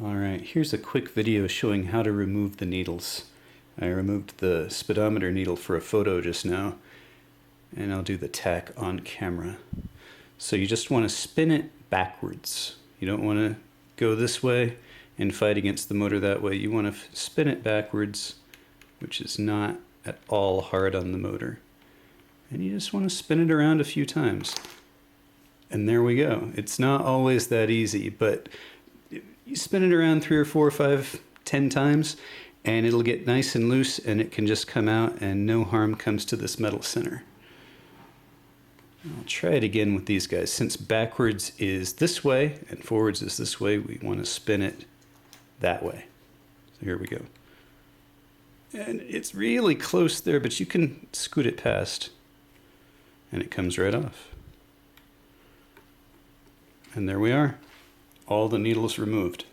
Alright, here's a quick video showing how to remove the needles. I removed the speedometer needle for a photo just now, and I'll do the tack on camera. So you just want to spin it backwards. You don't want to go this way and fight against the motor that way. You want to spin it backwards, which is not at all hard on the motor. And you just want to spin it around a few times. And there we go. It's not always that easy, but you spin it around 3 or 4 or 5, 10 times, and it'll get nice and loose, and it can just come out, and no harm comes to this metal center. I'll try it again with these guys. Since backwards is this way and forwards is this way, we want to spin it that way. So here we go. And it's really close there, but you can scoot it past, and it comes right off. And there we are. All the needles removed.